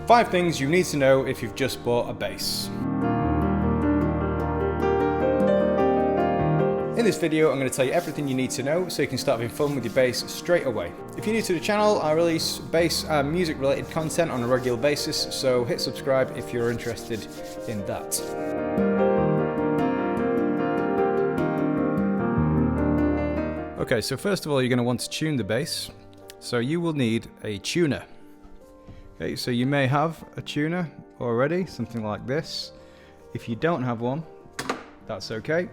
5 things you need to know if you've just bought a bass. In this video, I'm going to tell you everything you need to know so you can start having fun with your bass straight away. If you're new to the channel, I release bass and music related content on a regular basis, so hit subscribe if you're interested in that. Okay, so first of all, you're going to want to tune the bass. So you will need a tuner. Okay, so you may have a tuner already, something like this. If you don't have one, that's okay.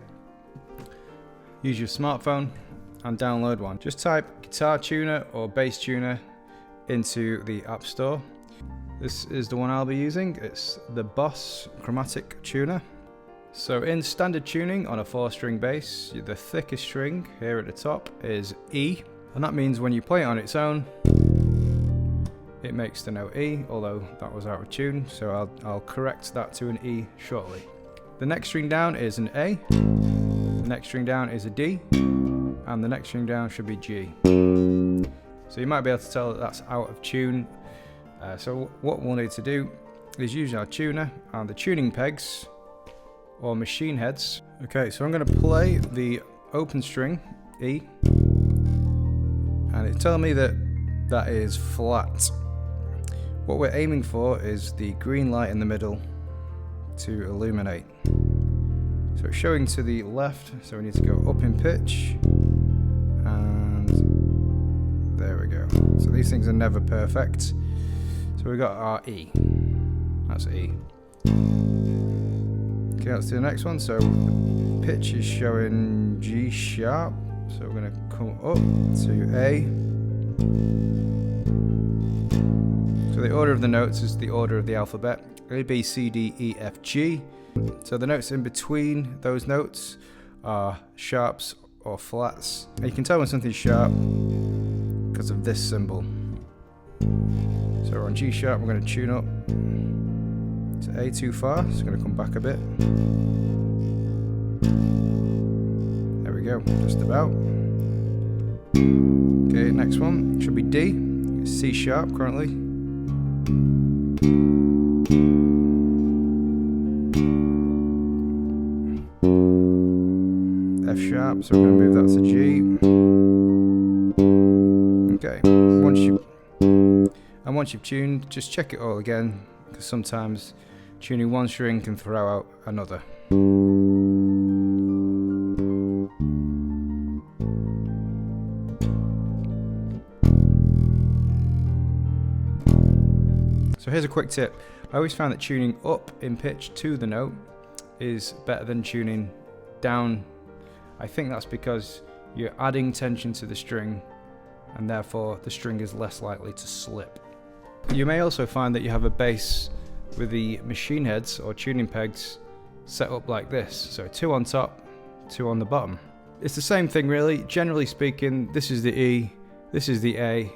Use your smartphone and download one. Just type guitar tuner or bass tuner into the App Store. This is the one I'll be using. It's the Boss Chromatic Tuner. So in standard tuning on a 4-string bass, the thickest string here at the top is E, and that means when you play it on its own, it makes the note E, although that was out of tune, so I'll correct that to an E shortly. The next string down is an A. The next string down is a D, and the next string down should be G. So you might be able to tell that that's out of tune. So what we'll need to do is use our tuner and the tuning pegs or machine heads. Okay, so I'm going to play the open string E, and it's telling me that that is flat. What we're aiming for is the green light in the middle to illuminate. So it's showing to the left, so we need to go up in pitch, and there we go. So these things are never perfect. So we've got our E, that's E. Okay, let's do the next one. So the pitch is showing G sharp, so we're going to come up to A. So the order of the notes is the order of the alphabet, A, B, C, D, E, F, G. So the notes in between those notes are sharps or flats. And you can tell when something's sharp because of this symbol. So we're on G sharp, we're going to tune up to A too far, so it's going to come back a bit. There we go, just about. Okay, next one should be D. It's C sharp currently. F sharp, so we're going to move that to G. Okay, once you've tuned, just check it all again, because sometimes tuning one string can throw out another. So here's a quick tip. I always found that tuning up in pitch to the note is better than tuning down. I think that's because you're adding tension to the string, and therefore the string is less likely to slip. You may also find that you have a bass with the machine heads or tuning pegs set up like this. So 2 on top, 2 on the bottom. It's the same thing really. Generally speaking, this is the E, this is the A,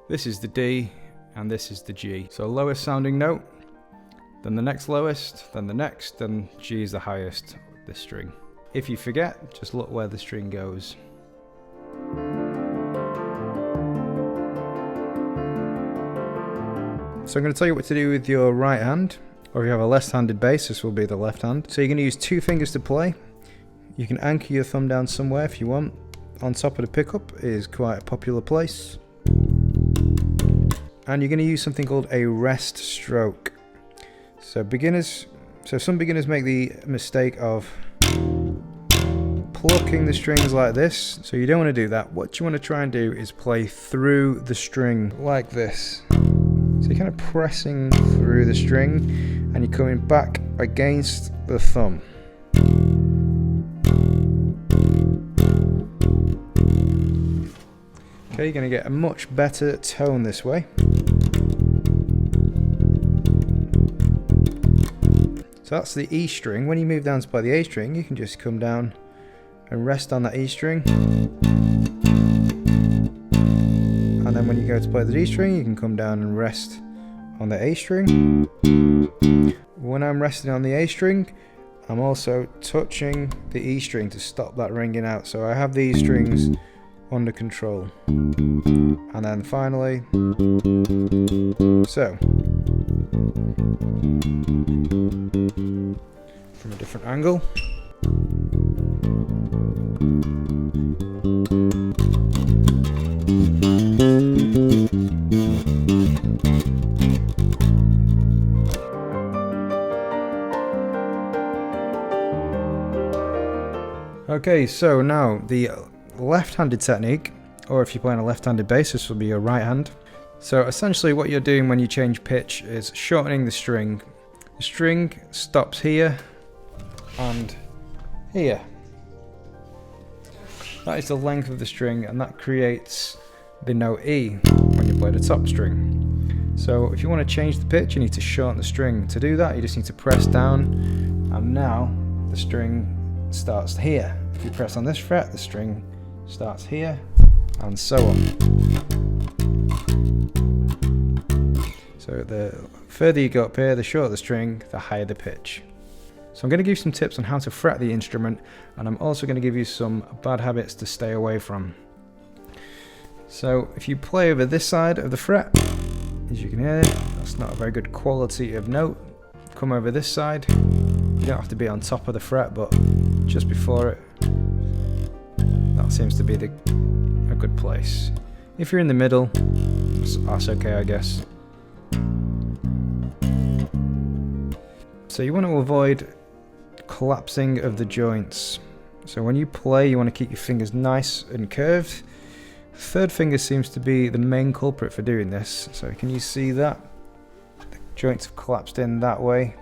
this is the D, and this is the G. So lowest sounding note, then the next lowest, then the next, then G is the highest, this string. If you forget, just look where the string goes. So I'm going to tell you what to do with your right hand, or if you have a left-handed bass, this will be the left hand. So you're going to use 2 fingers to play. You can anchor your thumb down somewhere if you want. On top of the pickup is quite a popular place. And you're going to use something called a rest stroke. So some beginners make the mistake of plucking the strings like this. So you don't want to do that. What you want to try and do is play through the string like this. So you're kind of pressing through the string and you're coming back against the thumb. Okay, you're going to get a much better tone this way. So that's the E string. When you move down to play the A string, you can just come down and rest on that E string. And then when you go to play the D string, you can come down and rest on the A string. When I'm resting on the A string, I'm also touching the E string to stop that ringing out. So I have these strings under control. And then finally, so from a different angle. Okay, so now the left-handed technique, or if you're playing a left-handed bass, this will be your right hand. So essentially what you're doing when you change pitch is shortening the string. The string stops here and here. That is the length of the string, and that creates the note E when you play the top string. So if you want to change the pitch, you need to shorten the string. To do that, you just need to press down, and now the string starts here. If you press on this fret, the string starts here, and so on. So the further you go up here, the shorter the string, the higher the pitch. So I'm going to give you some tips on how to fret the instrument, and I'm also going to give you some bad habits to stay away from. So if you play over this side of the fret, as you can hear, that's not a very good quality of note. Come over this side. You don't have to be on top of the fret, but just before it. That seems to be a good place. If you're in the middle, that's okay, I guess. So you want to avoid collapsing of the joints. So when you play, you want to keep your fingers nice and curved. Third finger seems to be the main culprit for doing this. So can you see that? The joints have collapsed in that way.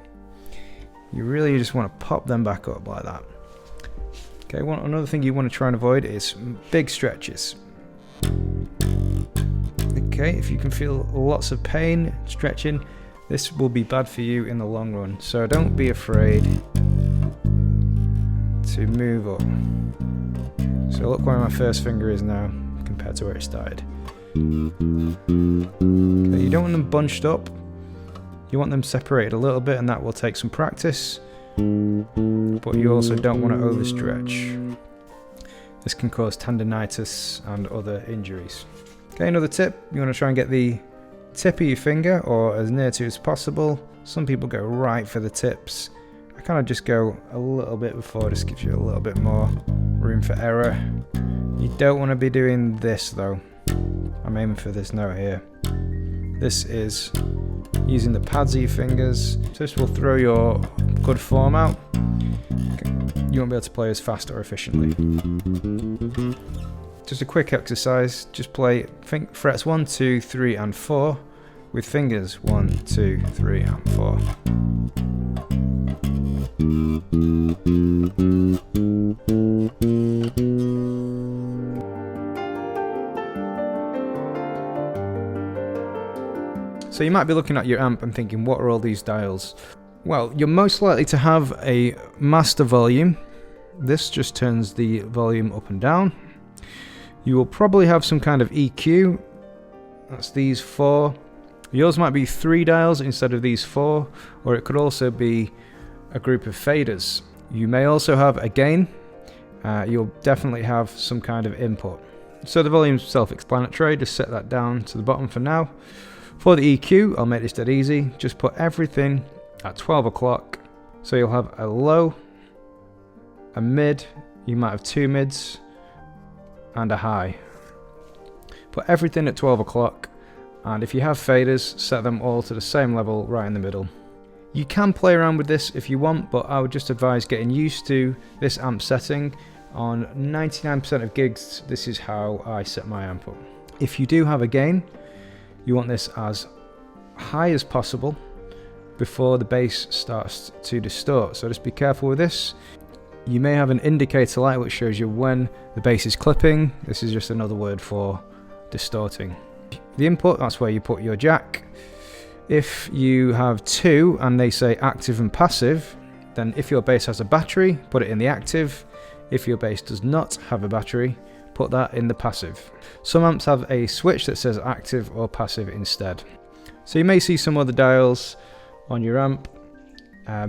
You really just want to pop them back up like that. Okay, another thing you want to try and avoid is big stretches. Okay, if you can feel lots of pain stretching, this will be bad for you in the long run. So don't be afraid to move up. So look where my first finger is now compared to where it started. Okay, you don't want them bunched up. You want them separated a little bit, and that will take some practice. But you also don't want to overstretch. This can cause tendinitis and other injuries. Okay, another tip, you want to try and get the tip of your finger, or as near to as possible. Some people go right for the tips. I kind of just go a little bit before, just gives you a little bit more room for error. You don't want to be doing this though. I'm aiming for this note here. This is using the pads of your fingers. So this will throw your good form out. You won't be able to play as fast or efficiently. Just a quick exercise, just play frets 1, 2, 3 and 4 with fingers 1, 2, 3 and 4. So you might be looking at your amp and thinking, what are all these dials? Well, you're most likely to have a master volume. This just turns the volume up and down. You will probably have some kind of EQ. That's these 4. Yours might be 3 dials instead of these 4, or it could also be a group of faders. You may also have a gain. You'll definitely have some kind of input. So the volume's self-explanatory. Just set that down to the bottom for now. For the EQ, I'll make this dead easy. Just put everything at 12 o'clock. So you'll have a low, a mid, you might have 2 mids, and a high. Put everything at 12 o'clock, and if you have faders, set them all to the same level right in the middle. You can play around with this if you want, but I would just advise getting used to this amp setting. On 99% of gigs, this is how I set my amp up. If you do have a gain, you want this as high as possible before the bass starts to distort. So just be careful with this. You may have an indicator light which shows you when the bass is clipping. This is just another word for distorting. The input, that's where you put your jack. If you have 2 and they say active and passive, then if your bass has a battery, put it in the active. If your bass does not have a battery, put that in the passive. Some amps have a switch that says active or passive instead. So you may see some other dials on your amp.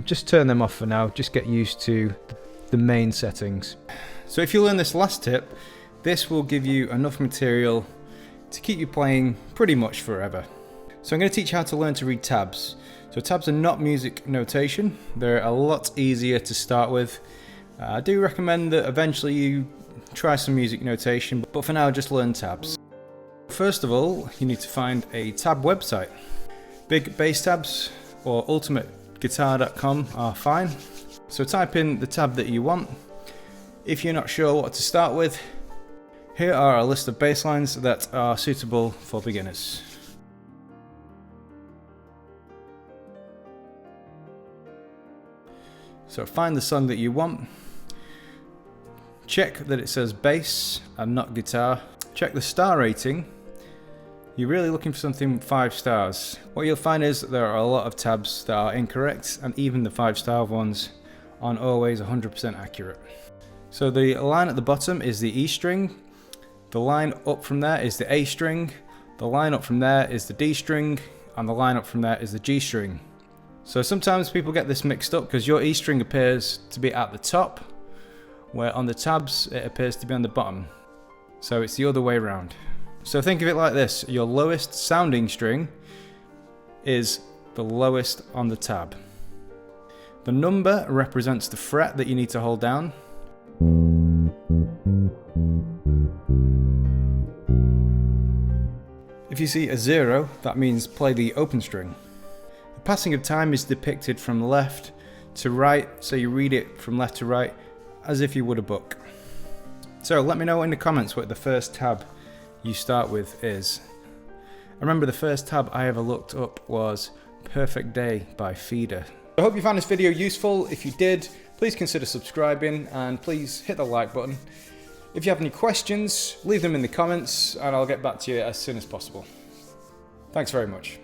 Just turn them off for now, just get used to the main settings. So if you learn this last tip, this will give you enough material to keep you playing pretty much forever. So I'm going to teach you how to learn to read tabs. So tabs are not music notation. They're a lot easier to start with. I do recommend that eventually you try some music notation, but for now just learn tabs. First of all, you need to find a tab website. Big bass tabs or ultimateguitar.com are fine. So type in the tab that you want. If you're not sure what to start with, here are a list of bass lines that are suitable for beginners. So find the song that you want. Check that it says bass and not guitar. Check the star rating. You're really looking for something 5 stars. What you'll find is that there are a lot of tabs that are incorrect, and even the 5-star ones aren't always 100% accurate. So the line at the bottom is the E string. The line up from there is the A string. The line up from there is the D string. And the line up from there is the G string. So sometimes people get this mixed up because your E string appears to be at the top, where on the tabs it appears to be on the bottom. So it's the other way around. So think of it like this: your lowest sounding string is the lowest on the tab. The number represents the fret that you need to hold down. If you see a 0, that means play the open string. The passing of time is depicted from left to right, so you read it from left to right as if you would a book. So let me know in the comments what the first tab you start with is. I remember the first tab I ever looked up was Perfect Day by Feeder. I hope you found this video useful. If you did, please consider subscribing and please hit the like button. If you have any questions, leave them in the comments and I'll get back to you as soon as possible. Thanks very much.